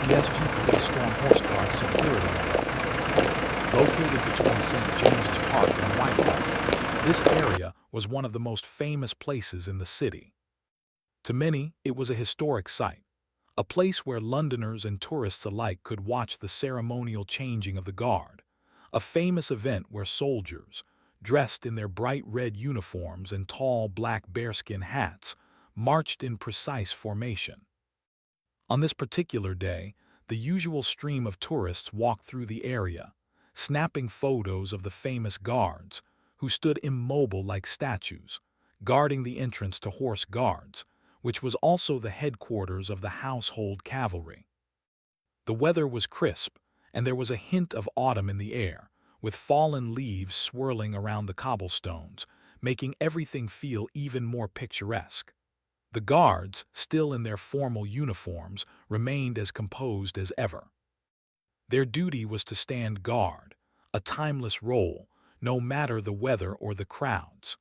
TSG Police Storm Horse Guard Security Area. Located between St. James's Park and Whitehall, this area was one of the most famous places in the city. To many, it was a historic site, a place where Londoners and tourists alike could watch the ceremonial changing of the guard, a famous event where soldiers, dressed in their bright red uniforms and tall black bearskin hats, marched in precise formation. On this particular day, the usual stream of tourists walked through the area, snapping photos of the famous guards, who stood immobile like statues, guarding the entrance to Horse Guards, which was also the headquarters of the household cavalry. The weather was crisp, and there was a hint of autumn in the air, with fallen leaves swirling around the cobblestones, making everything feel even more picturesque. The guards, still in their formal uniforms, remained as composed as ever. Their duty was to stand guard, a timeless role, no matter the weather or the crowds.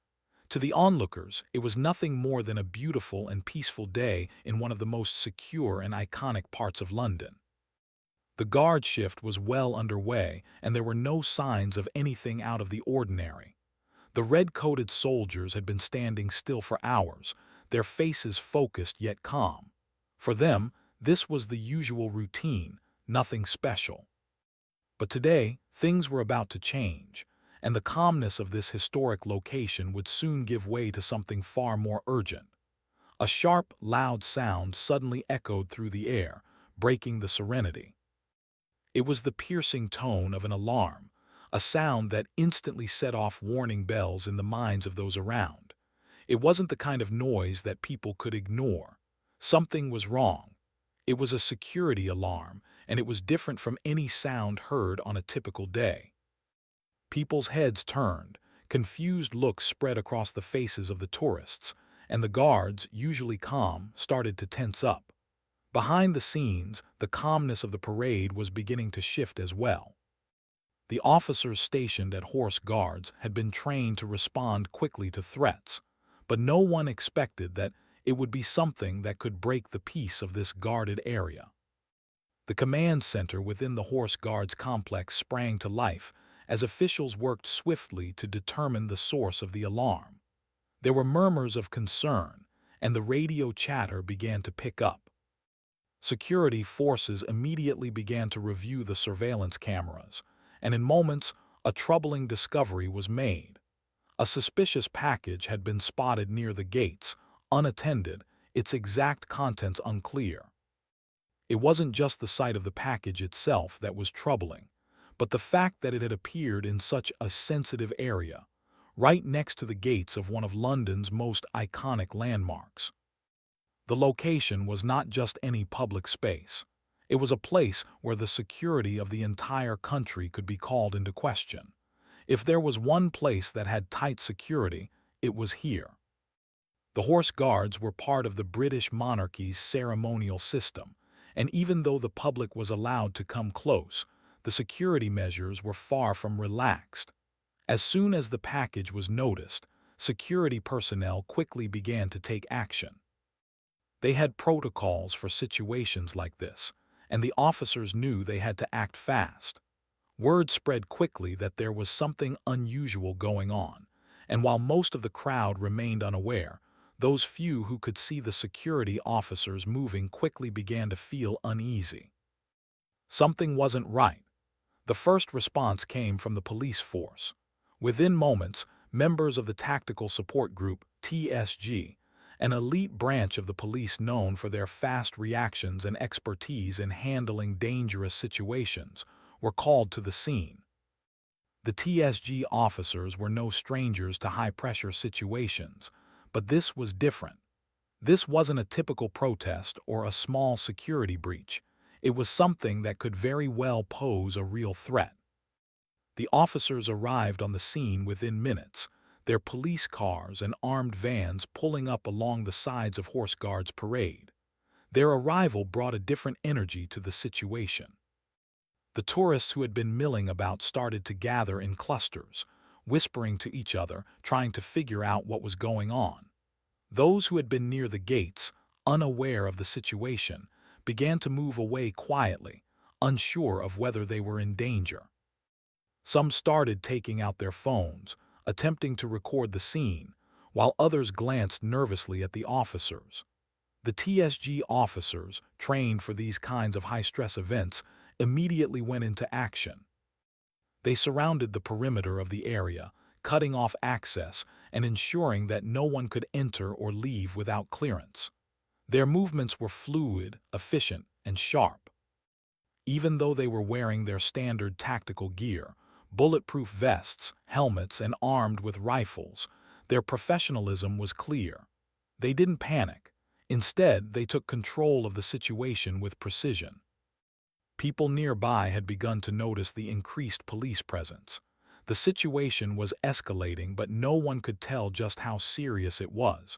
To the onlookers, it was nothing more than a beautiful and peaceful day in one of the most secure and iconic parts of London. The guard shift was well underway, and there were no signs of anything out of the ordinary. The red-coated soldiers had been standing still for hours, their faces focused yet calm. For them, this was the usual routine, nothing special. But today, things were about to change, and the calmness of this historic location would soon give way to something far more urgent. A sharp, loud sound suddenly echoed through the air, breaking the serenity. It was the piercing tone of an alarm, a sound that instantly set off warning bells in the minds of those around. It wasn't the kind of noise that people could ignore. Something was wrong. It was a security alarm, and it was different from any sound heard on a typical day. People's heads turned, confused looks spread across the faces of the tourists, and the guards, usually calm, started to tense up. Behind the scenes, the calmness of the parade was beginning to shift as well. The officers stationed at Horse Guards had been trained to respond quickly to threats, but no one expected that it would be something that could break the peace of this guarded area. The command center within the Horse Guards complex sprang to life as officials worked swiftly to determine the source of the alarm. There were murmurs of concern, and the radio chatter began to pick up. Security forces immediately began to review the surveillance cameras, and in moments, a troubling discovery was made. A suspicious package had been spotted near the gates, unattended, its exact contents unclear. It wasn't just the sight of the package itself that was troubling, but the fact that it had appeared in such a sensitive area, right next to the gates of one of London's most iconic landmarks. The location was not just any public space. It was a place where the security of the entire country could be called into question. If there was one place that had tight security, it was here. The Horse Guards were part of the British monarchy's ceremonial system, and even though the public was allowed to come close, the security measures were far from relaxed. As soon as the package was noticed, security personnel quickly began to take action. They had protocols for situations like this, and the officers knew they had to act fast. Word spread quickly that there was something unusual going on, and while most of the crowd remained unaware, those few who could see the security officers moving quickly began to feel uneasy. Something wasn't right. The first response came from the police force. Within moments, members of the Tactical Support Group, TSG, an elite branch of the police known for their fast reactions and expertise in handling dangerous situations, were called to the scene. The TSG officers were no strangers to high-pressure situations, but this was different. This wasn't a typical protest or a small security breach. It was something that could very well pose a real threat. The officers arrived on the scene within minutes, their police cars and armed vans pulling up along the sides of Horse Guards parade. Their arrival brought a different energy to the situation. The tourists who had been milling about started to gather in clusters, whispering to each other, trying to figure out what was going on. Those who had been near the gates, unaware of the situation, began to move away quietly, unsure of whether they were in danger. Some started taking out their phones, attempting to record the scene, while others glanced nervously at the officers. The TSG officers, trained for these kinds of high-stress events, immediately went into action. They surrounded the perimeter of the area, cutting off access and ensuring that no one could enter or leave without clearance. Their movements were fluid, efficient, and sharp. Even though they were wearing their standard tactical gear, bulletproof vests, helmets, and armed with rifles, their professionalism was clear. They didn't panic. Instead, they took control of the situation with precision. People nearby had begun to notice the increased police presence. The situation was escalating, but no one could tell just how serious it was.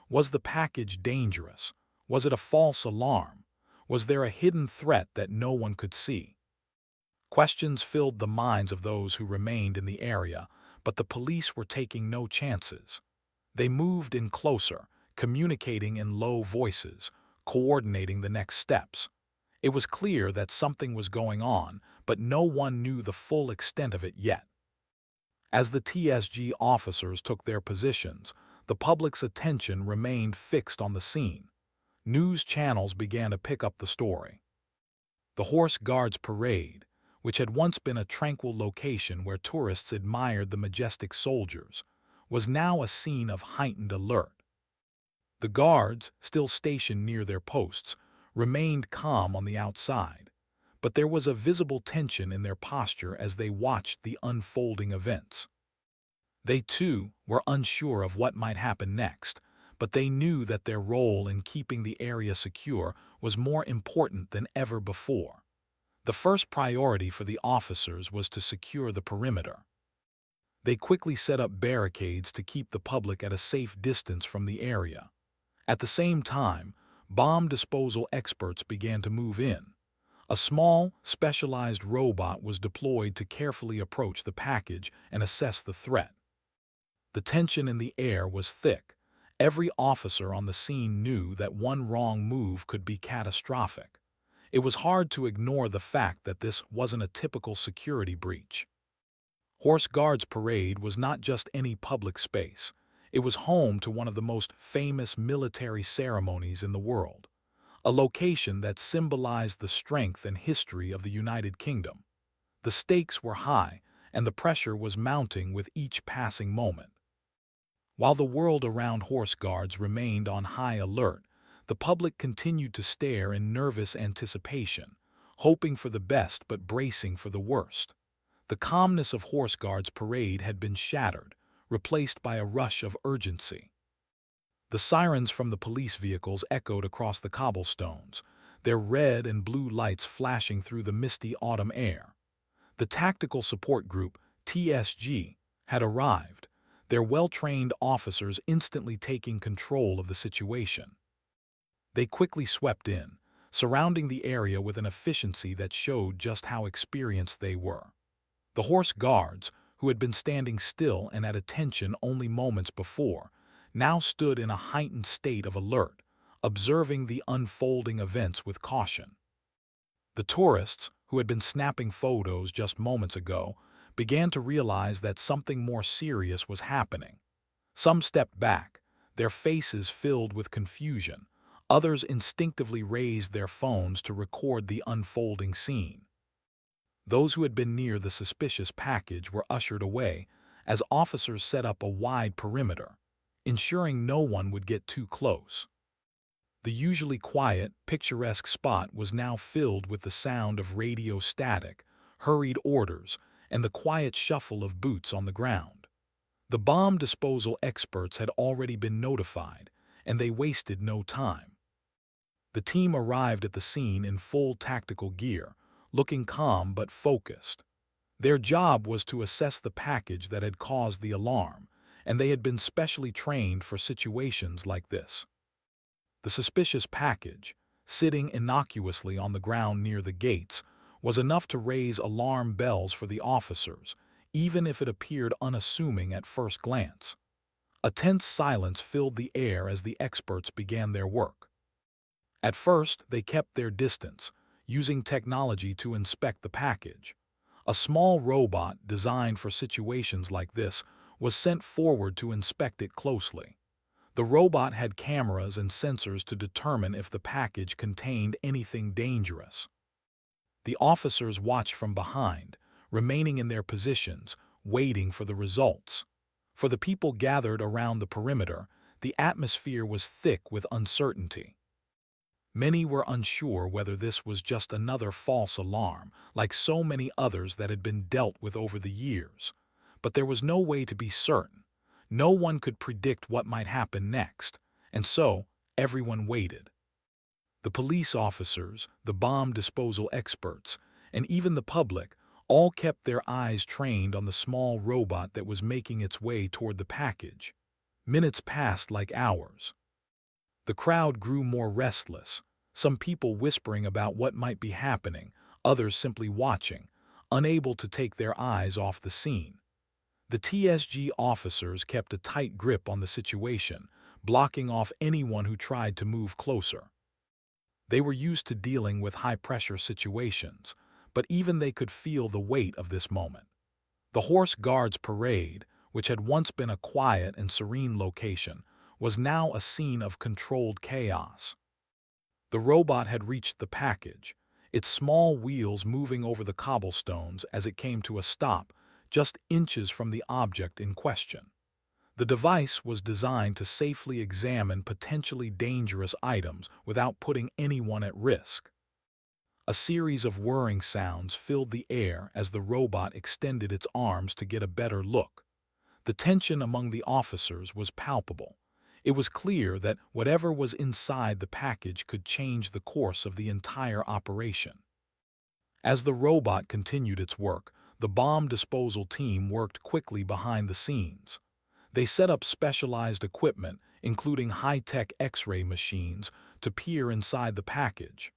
Was the package dangerous? Was it a false alarm? Was there a hidden threat that no one could see? Questions filled the minds of those who remained in the area, but the police were taking no chances. They moved in closer, communicating in low voices, coordinating the next steps. It was clear that something was going on, but no one knew the full extent of it yet. As the TSG officers took their positions, the public's attention remained fixed on the scene. News channels began to pick up the story. The Horse Guards Parade, which had once been a tranquil location where tourists admired the majestic soldiers, was now a scene of heightened alert. The guards, still stationed near their posts, remained calm on the outside, but there was a visible tension in their posture as they watched the unfolding events. They, too, were unsure of what might happen next, but they knew that their role in keeping the area secure was more important than ever before. The first priority for the officers was to secure the perimeter. They quickly set up barricades to keep the public at a safe distance from the area. At the same time, bomb disposal experts began to move in. A small, specialized robot was deployed to carefully approach the package and assess the threat. The tension in the air was thick. Every officer on the scene knew that one wrong move could be catastrophic. It was hard to ignore the fact that this wasn't a typical security breach. Horse Guards Parade was not just any public space. It was home to one of the most famous military ceremonies in the world, a location that symbolized the strength and history of the United Kingdom. The stakes were high, and the pressure was mounting with each passing moment. While the world around Horse Guards remained on high alert, the public continued to stare in nervous anticipation, hoping for the best but bracing for the worst. The calmness of Horse Guards Parade had been shattered, replaced by a rush of urgency. The sirens from the police vehicles echoed across the cobblestones, their red and blue lights flashing through the misty autumn air. The Tactical Support Group, TSG, had arrived, their well-trained officers instantly taking control of the situation. They quickly swept in, surrounding the area with an efficiency that showed just how experienced they were. The Horse Guards, who had been standing still and at attention only moments before, now stood in a heightened state of alert, observing the unfolding events with caution. The tourists, who had been snapping photos just moments ago, began to realize that something more serious was happening. Some stepped back, their faces filled with confusion. Others instinctively raised their phones to record the unfolding scene. Those who had been near the suspicious package were ushered away as officers set up a wide perimeter, ensuring no one would get too close. The usually quiet, picturesque spot was now filled with the sound of radio static, hurried orders, and the quiet shuffle of boots on the ground. The bomb disposal experts had already been notified, and they wasted no time. The team arrived at the scene in full tactical gear, looking calm but focused. Their job was to assess the package that had caused the alarm, and they had been specially trained for situations like this. The suspicious package, sitting innocuously on the ground near the gates, was enough to raise alarm bells for the officers, even if it appeared unassuming at first glance. A tense silence filled the air as the experts began their work. At first, they kept their distance, using technology to inspect the package. A small robot designed for situations like this was sent forward to inspect it closely. The robot had cameras and sensors to determine if the package contained anything dangerous. The officers watched from behind, remaining in their positions, waiting for the results. For the people gathered around the perimeter, the atmosphere was thick with uncertainty. Many were unsure whether this was just another false alarm, like so many others that had been dealt with over the years. But there was no way to be certain. No one could predict what might happen next, and so everyone waited. The police officers, the bomb disposal experts, and even the public all kept their eyes trained on the small robot that was making its way toward the package. Minutes passed like hours. The crowd grew more restless, some people whispering about what might be happening, others simply watching, unable to take their eyes off the scene. The TSG officers kept a tight grip on the situation, blocking off anyone who tried to move closer. They were used to dealing with high-pressure situations, but even they could feel the weight of this moment. The Horse Guards Parade, which had once been a quiet and serene location, was now a scene of controlled chaos. The robot had reached the package, its small wheels moving over the cobblestones as it came to a stop, just inches from the object in question. The device was designed to safely examine potentially dangerous items without putting anyone at risk. A series of whirring sounds filled the air as the robot extended its arms to get a better look. The tension among the officers was palpable. It was clear that whatever was inside the package could change the course of the entire operation. As the robot continued its work, the bomb disposal team worked quickly behind the scenes. They set up specialized equipment, including high-tech X-ray machines, to peer inside the package.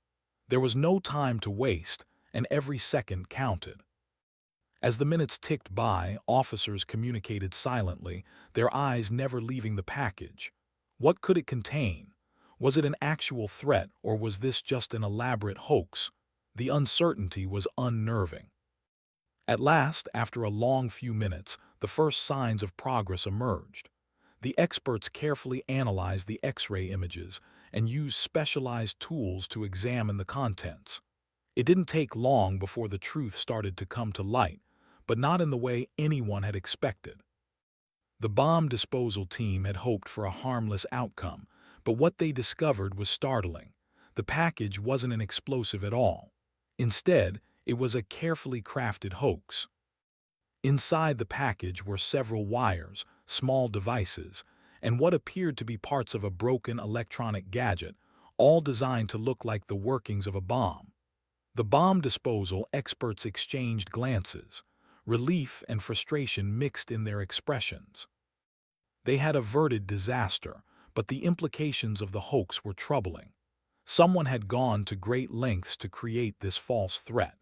There was no time to waste, and every second counted. As the minutes ticked by, officers communicated silently, their eyes never leaving the package. What could it contain? Was it an actual threat, or was this just an elaborate hoax? The uncertainty was unnerving. At last, after a long few minutes, the first signs of progress emerged. The experts carefully analyzed the X-ray images and used specialized tools to examine the contents. It didn't take long before the truth started to come to light, but not in the way anyone had expected. The bomb disposal team had hoped for a harmless outcome, but what they discovered was startling. The package wasn't an explosive at all. Instead, it was a carefully crafted hoax. Inside the package were several wires, small devices, and what appeared to be parts of a broken electronic gadget, all designed to look like the workings of a bomb. The bomb disposal experts exchanged glances. Relief and frustration mixed in their expressions. They had averted disaster, but the implications of the hoax were troubling. Someone had gone to great lengths to create this false threat.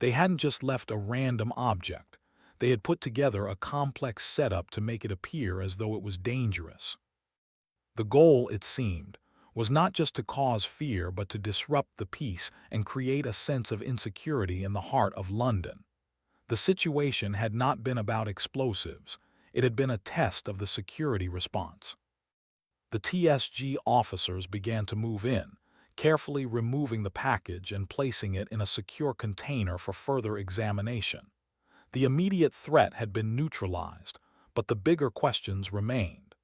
They hadn't just left a random object. They had put together a complex setup to make it appear as though it was dangerous. The goal, it seemed, was not just to cause fear but to disrupt the peace and create a sense of insecurity in the heart of London. The situation had not been about explosives. It had been a test of the security response. The TSG officers began to move in, carefully removing the package and placing it in a secure container for further examination. The immediate threat had been neutralized, but the bigger questions remained.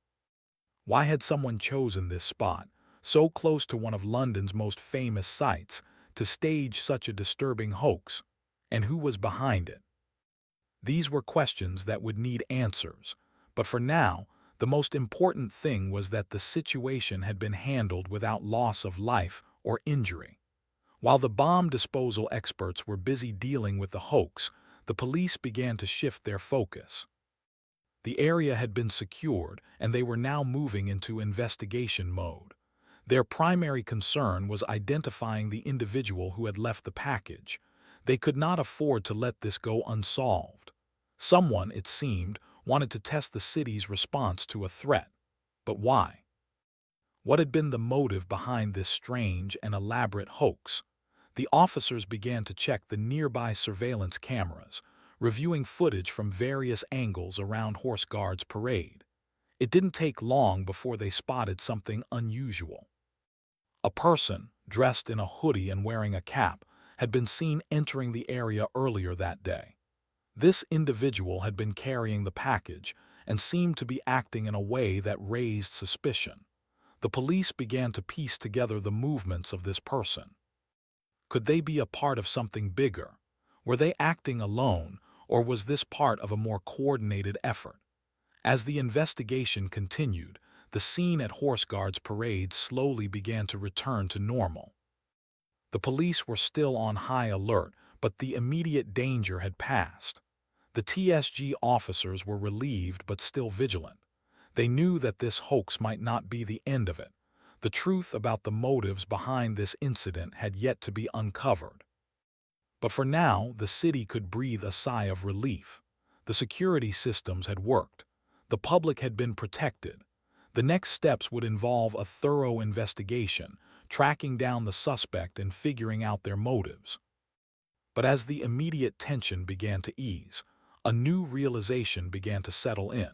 Why had someone chosen this spot, so close to one of London's most famous sites, to stage such a disturbing hoax? And who was behind it? These were questions that would need answers, but for now, the most important thing was that the situation had been handled without loss of life or injury. While the bomb disposal experts were busy dealing with the hoax, the police began to shift their focus. The area had been secured, and they were now moving into investigation mode. Their primary concern was identifying the individual who had left the package. They could not afford to let this go unsolved. Someone, it seemed, wanted to test the city's response to a threat. But why? What had been the motive behind this strange and elaborate hoax? The officers began to check the nearby surveillance cameras, reviewing footage from various angles around Horse Guards Parade. It didn't take long before they spotted something unusual. A person, dressed in a hoodie and wearing a cap, had been seen entering the area earlier that day. This individual had been carrying the package and seemed to be acting in a way that raised suspicion. The police began to piece together the movements of this person. Could they be a part of something bigger? Were they acting alone, or was this part of a more coordinated effort? As the investigation continued, the scene at Horse Guards Parade slowly began to return to normal. The police were still on high alert, but the immediate danger had passed. The TSG officers were relieved but still vigilant. They knew that this hoax might not be the end of it. The truth about the motives behind this incident had yet to be uncovered. But for now, the city could breathe a sigh of relief. The security systems had worked. The public had been protected. The next steps would involve a thorough investigation, tracking down the suspect and figuring out their motives. But as the immediate tension began to ease, a new realization began to settle in.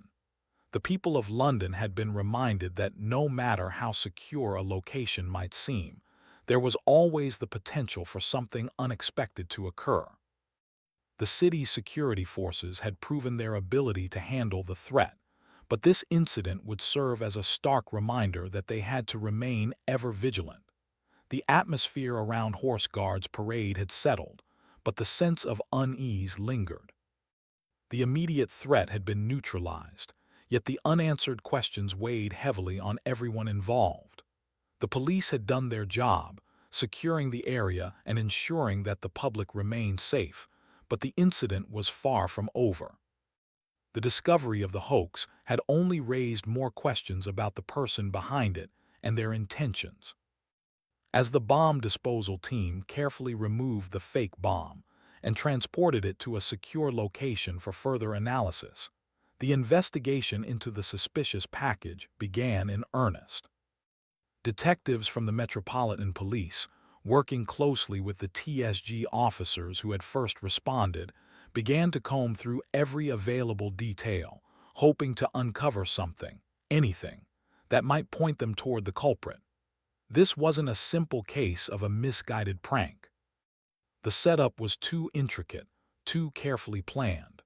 The people of London had been reminded that no matter how secure a location might seem, there was always the potential for something unexpected to occur. The city's security forces had proven their ability to handle the threat, but this incident would serve as a stark reminder that they had to remain ever vigilant. The atmosphere around Horse Guards Parade had settled, but the sense of unease lingered. The immediate threat had been neutralized, yet the unanswered questions weighed heavily on everyone involved. The police had done their job, securing the area and ensuring that the public remained safe, but the incident was far from over. The discovery of the hoax had only raised more questions about the person behind it and their intentions. As the bomb disposal team carefully removed the fake bomb and transported it to a secure location for further analysis, the investigation into the suspicious package began in earnest. Detectives from the Metropolitan Police, working closely with the TSG officers who had first responded, began to comb through every available detail, hoping to uncover something, anything, that might point them toward the culprit. This wasn't a simple case of a misguided prank. The setup was too intricate, too carefully planned.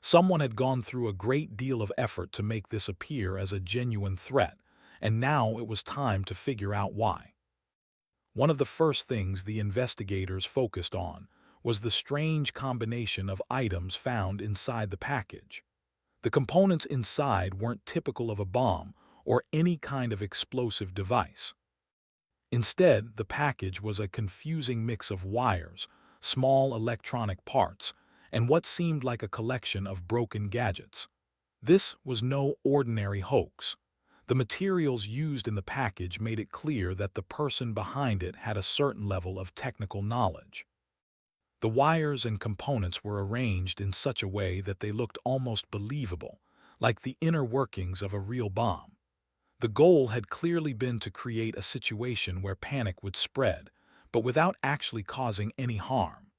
Someone had gone through a great deal of effort to make this appear as a genuine threat, and now it was time to figure out why. One of the first things the investigators focused on was the strange combination of items found inside the package. The components inside weren't typical of a bomb or any kind of explosive device. Instead, the package was a confusing mix of wires, small electronic parts, and what seemed like a collection of broken gadgets. This was no ordinary hoax. The materials used in the package made it clear that the person behind it had a certain level of technical knowledge. The wires and components were arranged in such a way that they looked almost believable, like the inner workings of a real bomb. The goal had clearly been to create a situation where panic would spread, but without actually causing any harm.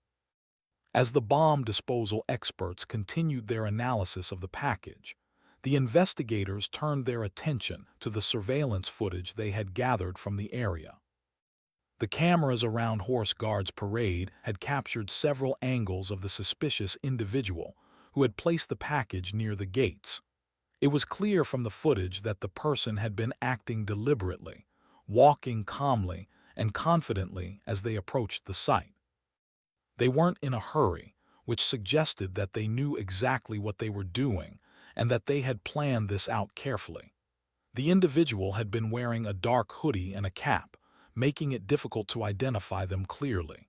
As the bomb disposal experts continued their analysis of the package, the investigators turned their attention to the surveillance footage they had gathered from the area. The cameras around Horse Guards Parade had captured several angles of the suspicious individual who had placed the package near the gates. It was clear from the footage that the person had been acting deliberately, walking calmly and confidently as they approached the site. They weren't in a hurry, which suggested that they knew exactly what they were doing and that they had planned this out carefully. The individual had been wearing a dark hoodie and a cap, making it difficult to identify them clearly.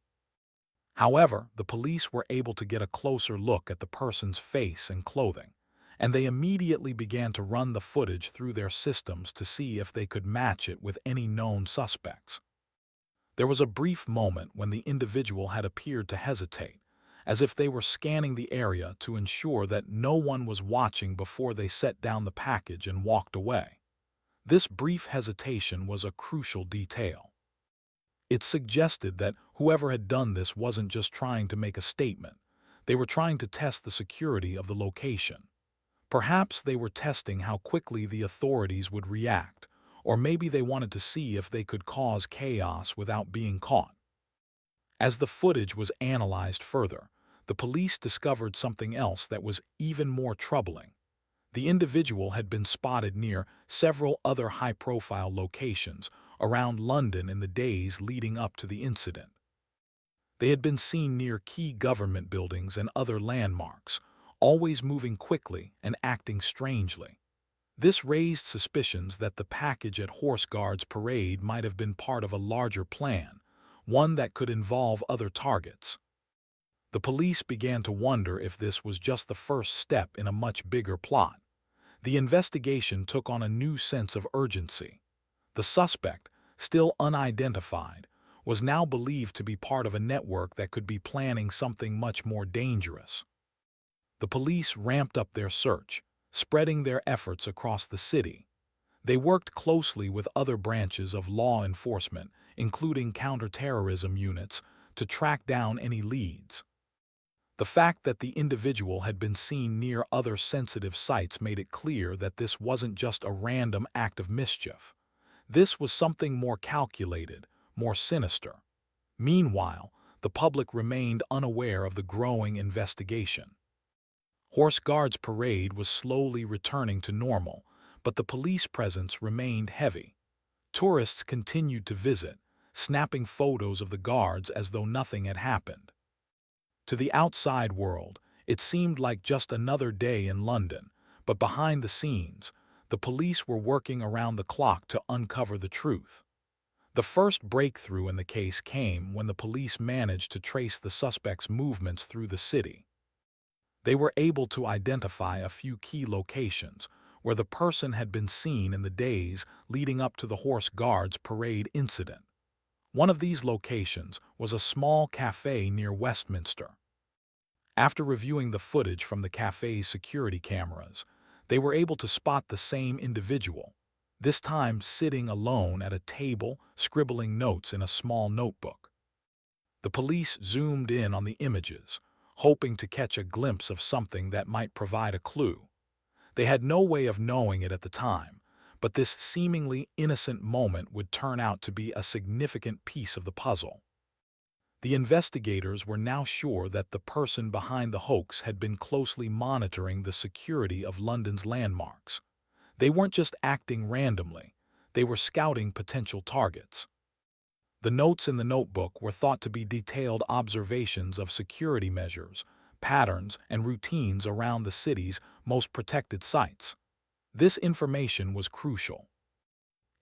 However, the police were able to get a closer look at the person's face and clothing, and they immediately began to run the footage through their systems to see if they could match it with any known suspects. There was a brief moment when the individual had appeared to hesitate, as if they were scanning the area to ensure that no one was watching before they set down the package and walked away. This brief hesitation was a crucial detail. It suggested that whoever had done this wasn't just trying to make a statement. They were trying to test the security of the location. Perhaps they were testing how quickly the authorities would react, or maybe they wanted to see if they could cause chaos without being caught. As the footage was analyzed further, the police discovered something else that was even more troubling. The individual had been spotted near several other high-profile locations around London in the days leading up to the incident. They had been seen near key government buildings and other landmarks, always moving quickly and acting strangely. This raised suspicions that the package at Horse Guards Parade might have been part of a larger plan, one that could involve other targets. The police began to wonder if this was just the first step in a much bigger plot. The investigation took on a new sense of urgency. The suspect, still unidentified, was now believed to be part of a network that could be planning something much more dangerous. The police ramped up their search, spreading their efforts across the city. They worked closely with other branches of law enforcement, including counterterrorism units, to track down any leads. The fact that the individual had been seen near other sensitive sites made it clear that this wasn't just a random act of mischief. This was something more calculated, more sinister. Meanwhile, the public remained unaware of the growing investigation. Horse Guards Parade was slowly returning to normal, but the police presence remained heavy. Tourists continued to visit, snapping photos of the guards as though nothing had happened. To the outside world, it seemed like just another day in London, but behind the scenes, the police were working around the clock to uncover the truth. The first breakthrough in the case came when the police managed to trace the suspect's movements through the city. They were able to identify a few key locations where the person had been seen in the days leading up to the Horse Guards Parade incident. One of these locations was a small cafe near Westminster. After reviewing the footage from the cafe's security cameras, they were able to spot the same individual, this time sitting alone at a table, scribbling notes in a small notebook. The police zoomed in on the images, hoping to catch a glimpse of something that might provide a clue. They had no way of knowing it at the time, but this seemingly innocent moment would turn out to be a significant piece of the puzzle. The investigators were now sure that the person behind the hoax had been closely monitoring the security of London's landmarks. They weren't just acting randomly, they were scouting potential targets. The notes in the notebook were thought to be detailed observations of security measures, patterns, and routines around the city's most protected sites. This information was crucial.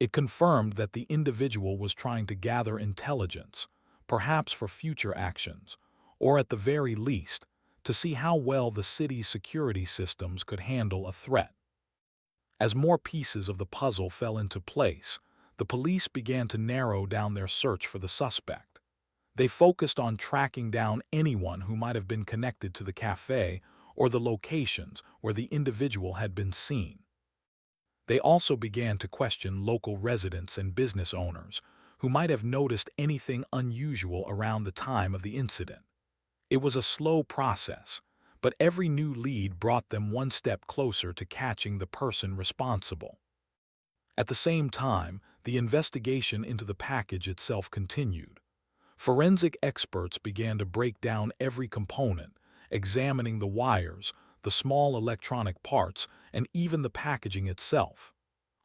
It confirmed that the individual was trying to gather intelligence, perhaps for future actions, or at the very least, to see how well the city's security systems could handle a threat. As more pieces of the puzzle fell into place, the police began to narrow down their search for the suspect. They focused on tracking down anyone who might have been connected to the cafe or the locations where the individual had been seen. They also began to question local residents and business owners who might have noticed anything unusual around the time of the incident. It was a slow process, but every new lead brought them one step closer to catching the person responsible. At the same time, the investigation into the package itself continued. Forensic experts began to break down every component, examining the wires, the small electronic parts, and even the packaging itself.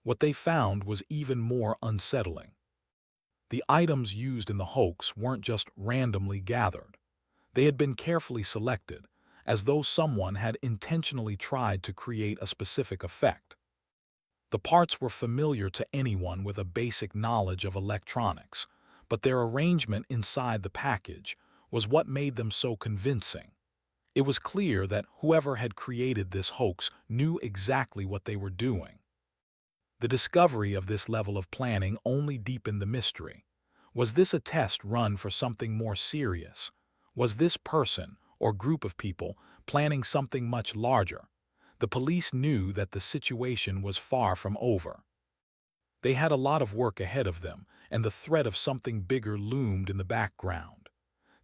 What they found was even more unsettling. The items used in the hoax weren't just randomly gathered. They had been carefully selected, as though someone had intentionally tried to create a specific effect. The parts were familiar to anyone with a basic knowledge of electronics, but their arrangement inside the package was what made them so convincing. It was clear that whoever had created this hoax knew exactly what they were doing. The discovery of this level of planning only deepened the mystery. Was this a test run for something more serious? Was this person, or group of people, planning something much larger? The police knew that the situation was far from over. They had a lot of work ahead of them, and the threat of something bigger loomed in the background.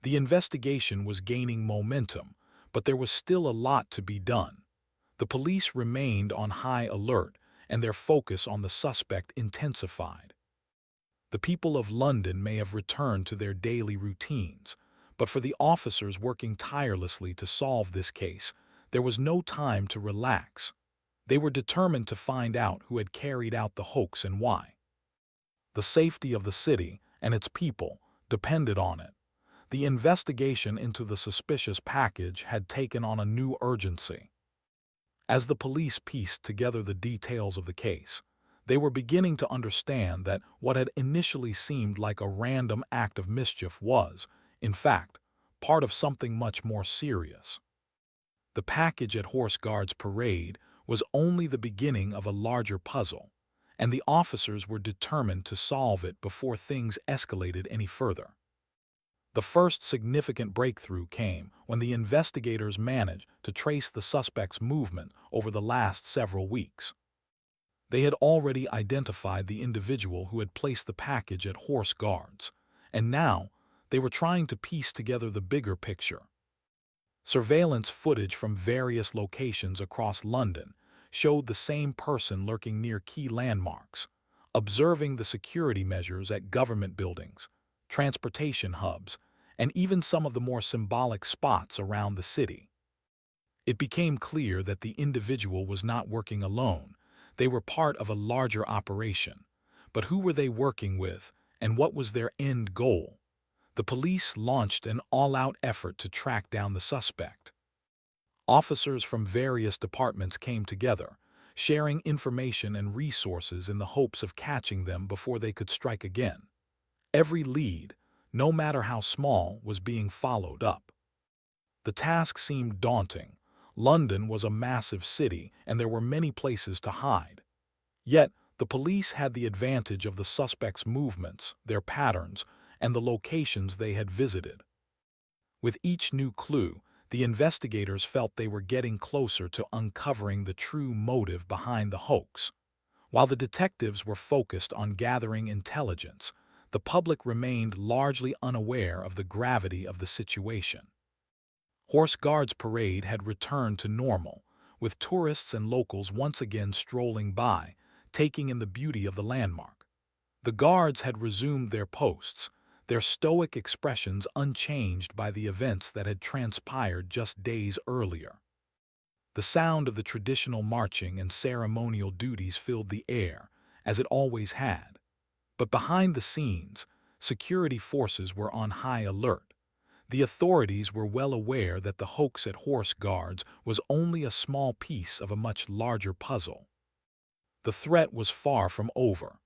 The investigation was gaining momentum, but there was still a lot to be done. The police remained on high alert, and their focus on the suspect intensified. The people of London may have returned to their daily routines, but for the officers working tirelessly to solve this case, there was no time to relax. They were determined to find out who had carried out the hoax and why. The safety of the city and its people depended on it. The investigation into the suspicious package had taken on a new urgency. As the police pieced together the details of the case, they were beginning to understand that what had initially seemed like a random act of mischief was, in fact, part of something much more serious. The package at Horse Guards Parade was only the beginning of a larger puzzle, and the officers were determined to solve it before things escalated any further. The first significant breakthrough came when the investigators managed to trace the suspect's movement over the last several weeks. They had already identified the individual who had placed the package at Horse Guards, and now they were trying to piece together the bigger picture. Surveillance footage from various locations across London showed the same person lurking near key landmarks, observing the security measures at government buildings, transportation hubs, and even some of the more symbolic spots around the city. It became clear that the individual was not working alone. They were part of a larger operation. But who were they working with, and what was their end goal? The police launched an all-out effort to track down the suspect. Officers from various departments came together, sharing information and resources in the hopes of catching them before they could strike again. Every lead, no matter how small, was being followed up. The task seemed daunting. London was a massive city, and there were many places to hide. Yet, the police had the advantage of the suspect's movements, their patterns, and the locations they had visited. With each new clue, the investigators felt they were getting closer to uncovering the true motive behind the hoax. While the detectives were focused on gathering intelligence, the public remained largely unaware of the gravity of the situation. Horse Guards Parade had returned to normal, with tourists and locals once again strolling by, taking in the beauty of the landmark. The guards had resumed their posts, their stoic expressions unchanged by the events that had transpired just days earlier. The sound of the traditional marching and ceremonial duties filled the air, as it always had. But behind the scenes, security forces were on high alert. The authorities were well aware that the hoax at Horse Guards was only a small piece of a much larger puzzle. The threat was far from over.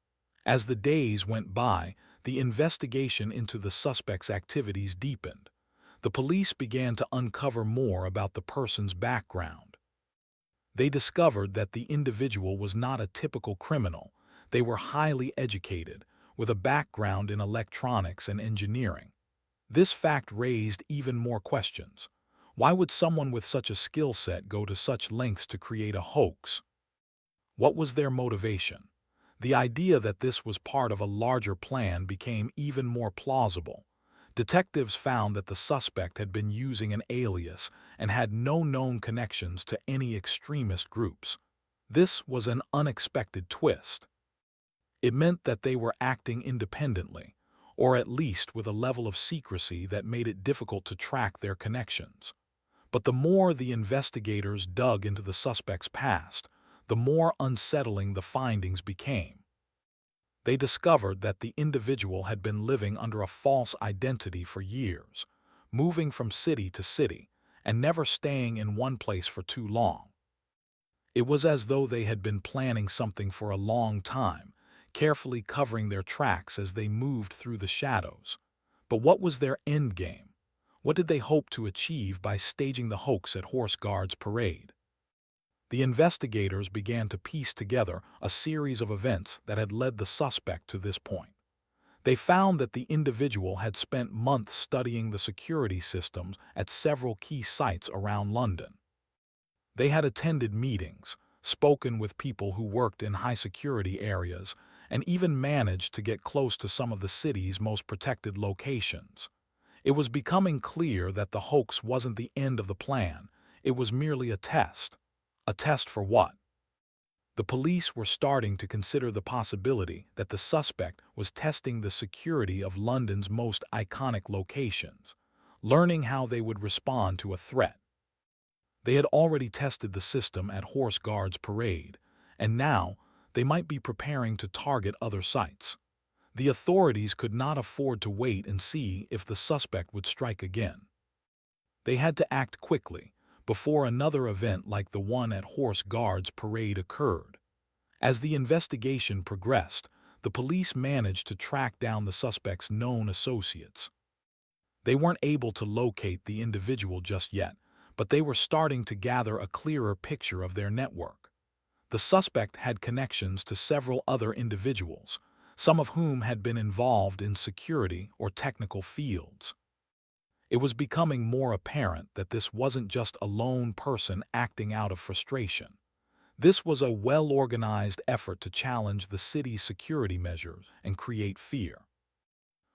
As the days went by, the investigation into the suspect's activities deepened. The police began to uncover more about the person's background. They discovered that the individual was not a typical criminal. They were highly educated, with a background in electronics and engineering. This fact raised even more questions. Why would someone with such a skill set go to such lengths to create a hoax? What was their motivation? The idea that this was part of a larger plan became even more plausible. Detectives found that the suspect had been using an alias and had no known connections to any extremist groups. This was an unexpected twist. It meant that they were acting independently, or at least with a level of secrecy that made it difficult to track their connections. But the more the investigators dug into the suspect's past, the more unsettling the findings became. They discovered that the individual had been living under a false identity for years, moving from city to city, and never staying in one place for too long. It was as though they had been planning something for a long time, carefully covering their tracks as they moved through the shadows. But what was their end game? What did they hope to achieve by staging the hoax at Horse Guards Parade? The investigators began to piece together a series of events that had led the suspect to this point. They found that the individual had spent months studying the security systems at several key sites around London. They had attended meetings, spoken with people who worked in high-security areas, and even managed to get close to some of the city's most protected locations. It was becoming clear that the hoax wasn't the end of the plan, it was merely a test. A test for what? The police were starting to consider the possibility that the suspect was testing the security of London's most iconic locations, learning how they would respond to a threat. They had already tested the system at Horse Guards Parade, and now they might be preparing to target other sites. The authorities could not afford to wait and see if the suspect would strike again. They had to act quickly, before another event like the one at Horse Guards Parade occurred. As the investigation progressed, the police managed to track down the suspect's known associates. They weren't able to locate the individual just yet, but they were starting to gather a clearer picture of their network. The suspect had connections to several other individuals, some of whom had been involved in security or technical fields. It was becoming more apparent that this wasn't just a lone person acting out of frustration. This was a well-organized effort to challenge the city's security measures and create fear.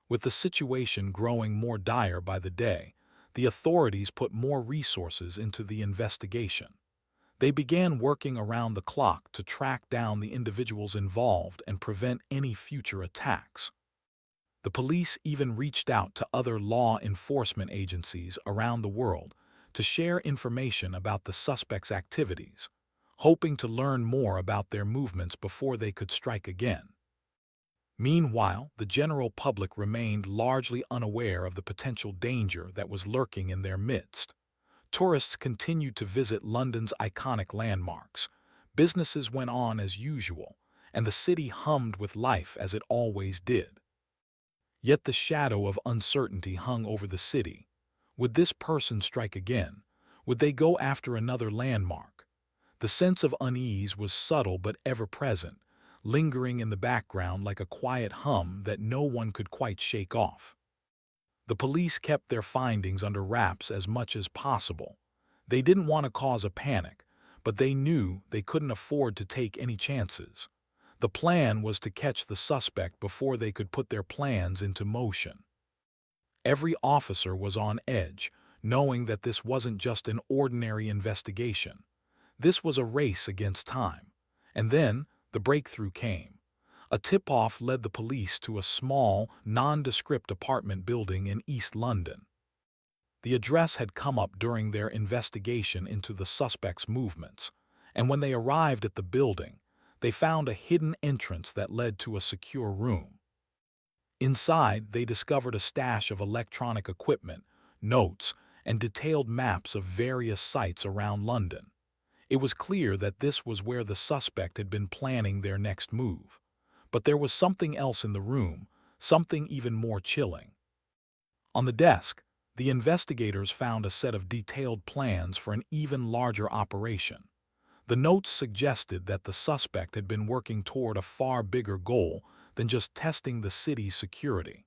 With the situation growing more dire by the day, the authorities put more resources into the investigation. They began working around the clock to track down the individuals involved and prevent any future attacks. The police even reached out to other law enforcement agencies around the world to share information about the suspect's activities, hoping to learn more about their movements before they could strike again. Meanwhile, the general public remained largely unaware of the potential danger that was lurking in their midst. Tourists continued to visit London's iconic landmarks. Businesses went on as usual, and the city hummed with life as it always did. Yet the shadow of uncertainty hung over the city. Would this person strike again? Would they go after another landmark? The sense of unease was subtle but ever-present, lingering in the background like a quiet hum that no one could quite shake off. The police kept their findings under wraps as much as possible. They didn't want to cause a panic, but they knew they couldn't afford to take any chances. The plan was to catch the suspect before they could put their plans into motion. Every officer was on edge, knowing that this wasn't just an ordinary investigation. This was a race against time. And then the breakthrough came. A tip-off led the police to a small, nondescript apartment building in East London. The address had come up during their investigation into the suspect's movements, and when they arrived at the building, they found a hidden entrance that led to a secure room. Inside, they discovered a stash of electronic equipment, notes, and detailed maps of various sites around London. It was clear that this was where the suspect had been planning their next move. But there was something else in the room, something even more chilling. On the desk, the investigators found a set of detailed plans for an even larger operation. The notes suggested that the suspect had been working toward a far bigger goal than just testing the city's security.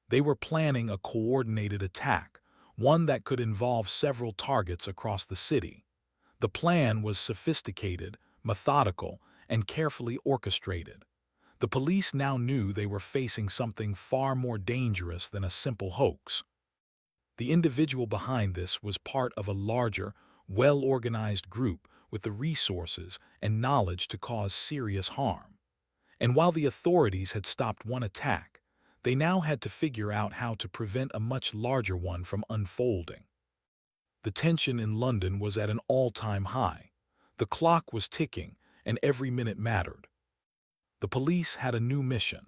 They were planning a coordinated attack, one that could involve several targets across the city. The plan was sophisticated, methodical, and carefully orchestrated. The police now knew they were facing something far more dangerous than a simple hoax. The individual behind this was part of a larger, well-organized group with the resources and knowledge to cause serious harm. And while the authorities had stopped one attack, they now had to figure out how to prevent a much larger one from unfolding. The tension in London was at an all-time high. The clock was ticking, and every minute mattered. The police had a new mission: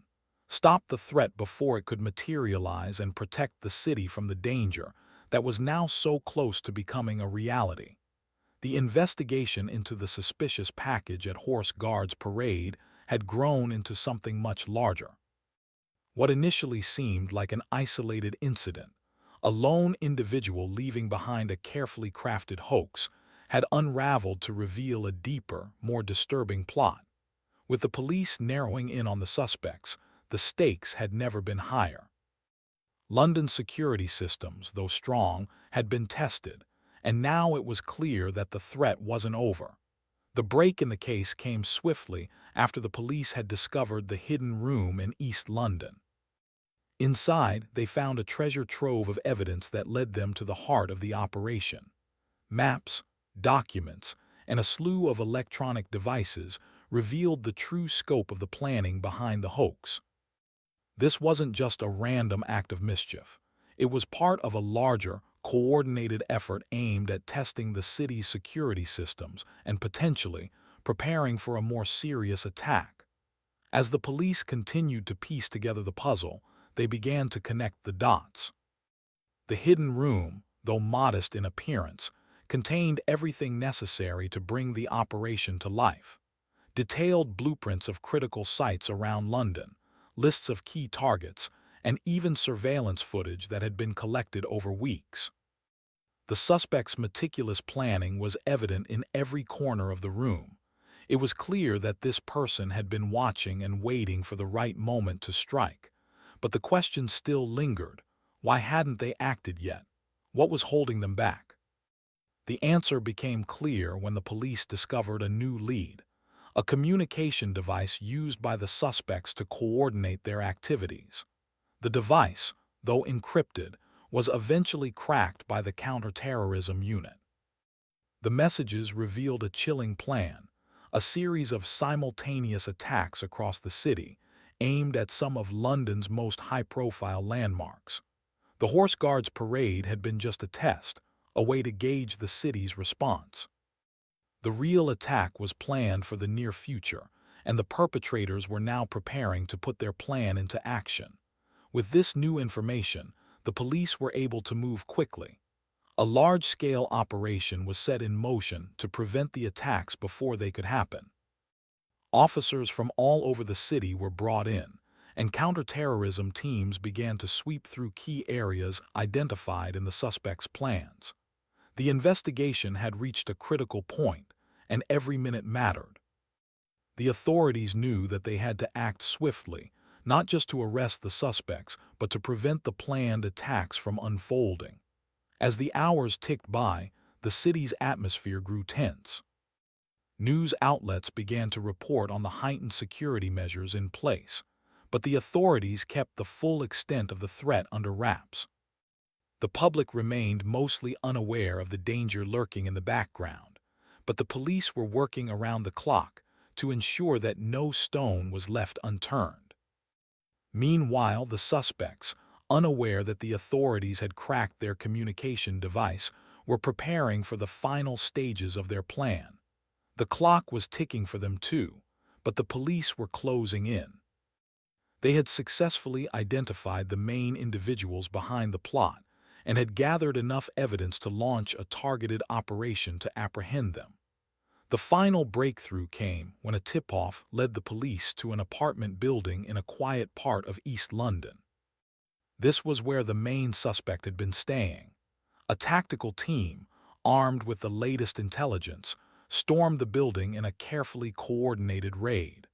stop the threat before it could materialize and protect the city from the danger that was now so close to becoming a reality. The investigation into the suspicious package at Horse Guards Parade had grown into something much larger. What initially seemed like an isolated incident, a lone individual leaving behind a carefully crafted hoax, had unraveled to reveal a deeper, more disturbing plot. With the police narrowing in on the suspects, the stakes had never been higher. London's security systems, though strong, had been tested, and now it was clear that the threat wasn't over. The break in the case came swiftly after the police had discovered the hidden room in East London. Inside, they found a treasure trove of evidence that led them to the heart of the operation. Maps, documents, and a slew of electronic devices revealed the true scope of the planning behind the hoax. This wasn't just a random act of mischief. It was part of a larger, coordinated effort aimed at testing the city's security systems and potentially preparing for a more serious attack. As the police continued to piece together the puzzle, they began to connect the dots. The hidden room, though modest in appearance, contained everything necessary to bring the operation to life. Detailed blueprints of critical sites around London, lists of key targets, and even surveillance footage that had been collected over weeks. The suspect's meticulous planning was evident in every corner of the room. It was clear that this person had been watching and waiting for the right moment to strike. But the question still lingered. Why hadn't they acted yet? What was holding them back? The answer became clear when the police discovered a new lead, a communication device used by the suspects to coordinate their activities. The device, though encrypted, was eventually cracked by the counterterrorism unit. The messages revealed a chilling plan, a series of simultaneous attacks across the city, aimed at some of London's most high-profile landmarks. The Horse Guards parade had been just a test, a way to gauge the city's response. The real attack was planned for the near future, and the perpetrators were now preparing to put their plan into action. With this new information, the police were able to move quickly. A large-scale operation was set in motion to prevent the attacks before they could happen. Officers from all over the city were brought in, and counterterrorism teams began to sweep through key areas identified in the suspects' plans. The investigation had reached a critical point, and every minute mattered. The authorities knew that they had to act swiftly, not just to arrest the suspects, but to prevent the planned attacks from unfolding. As the hours ticked by, the city's atmosphere grew tense. News outlets began to report on the heightened security measures in place, but the authorities kept the full extent of the threat under wraps. The public remained mostly unaware of the danger lurking in the background, but the police were working around the clock to ensure that no stone was left unturned. Meanwhile, the suspects, unaware that the authorities had cracked their communication device, were preparing for the final stages of their plan. The clock was ticking for them too, but the police were closing in. They had successfully identified the main individuals behind the plot and had gathered enough evidence to launch a targeted operation to apprehend them. The final breakthrough came when a tip-off led the police to an apartment building in a quiet part of East London. This was where the main suspect had been staying. A tactical team, armed with the latest intelligence, stormed the building in a carefully coordinated raid.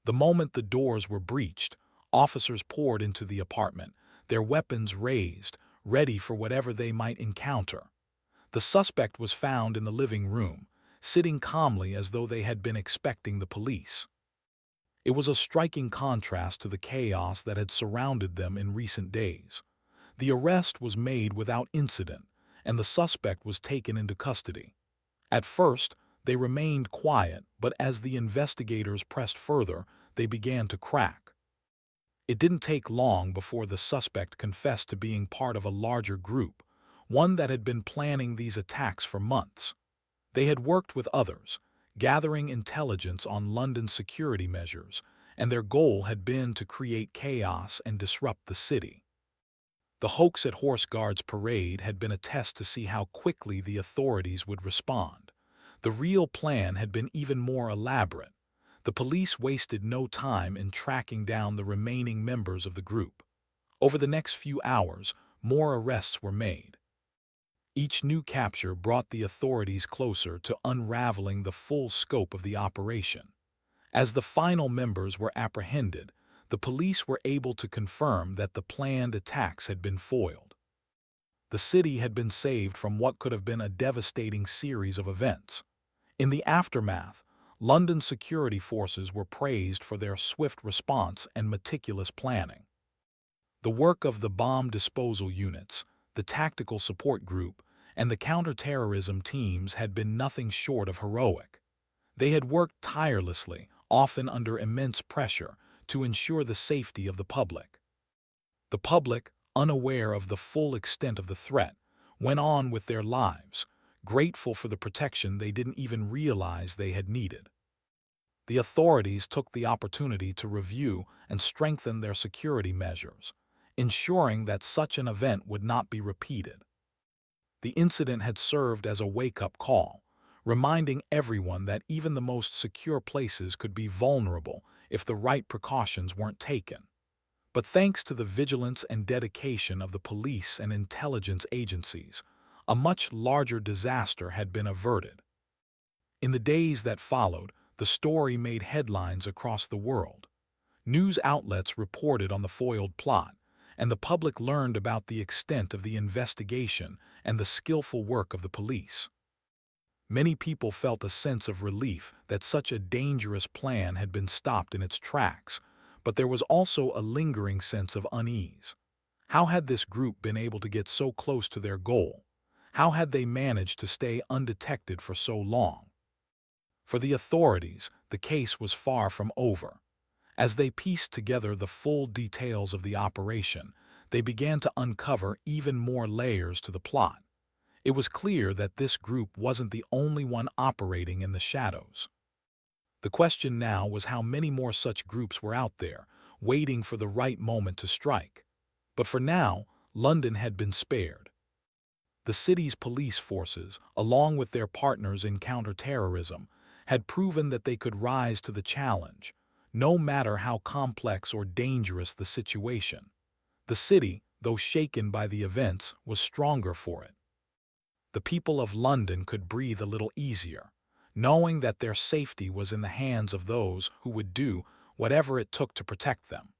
The moment the doors were breached, officers poured into the apartment, their weapons raised, ready for whatever they might encounter. The suspect was found in the living room, sitting calmly as though they had been expecting the police. It was a striking contrast to the chaos that had surrounded them in recent days. The arrest was made without incident, and the suspect was taken into custody. At first, they remained quiet, but as the investigators pressed further, they began to crack. It didn't take long before the suspect confessed to being part of a larger group, one that had been planning these attacks for months. They had worked with others, gathering intelligence on London's security measures, and their goal had been to create chaos and disrupt the city. The hoax at Horse Guards Parade had been a test to see how quickly the authorities would respond. The real plan had been even more elaborate. The police wasted no time in tracking down the remaining members of the group. Over the next few hours, more arrests were made. Each new capture brought the authorities closer to unraveling the full scope of the operation. As the final members were apprehended, the police were able to confirm that the planned attacks had been foiled. The city had been saved from what could have been a devastating series of events. In the aftermath, London security forces were praised for their swift response and meticulous planning. The work of the bomb disposal units, the tactical support group, and the counterterrorism teams had been nothing short of heroic. They had worked tirelessly, often under immense pressure, to ensure the safety of the public. The public, unaware of the full extent of the threat, went on with their lives, grateful for the protection they didn't even realize they had needed. The authorities took the opportunity to review and strengthen their security measures, ensuring that such an event would not be repeated. The incident had served as a wake-up call, reminding everyone that even the most secure places could be vulnerable if the right precautions weren't taken. But thanks to the vigilance and dedication of the police and intelligence agencies, a much larger disaster had been averted. In the days that followed, the story made headlines across the world. News outlets reported on the foiled plot, and the public learned about the extent of the investigation and the skillful work of the police. Many people felt a sense of relief that such a dangerous plan had been stopped in its tracks, but there was also a lingering sense of unease. How had this group been able to get so close to their goal? How had they managed to stay undetected for so long? For the authorities, the case was far from over. As they pieced together the full details of the operation, they began to uncover even more layers to the plot. It was clear that this group wasn't the only one operating in the shadows. The question now was how many more such groups were out there, waiting for the right moment to strike. But for now, London had been spared. The city's police forces, along with their partners in counterterrorism, had proven that they could rise to the challenge, no matter how complex or dangerous the situation. The city, though shaken by the events, was stronger for it. The people of London could breathe a little easier, knowing that their safety was in the hands of those who would do whatever it took to protect them.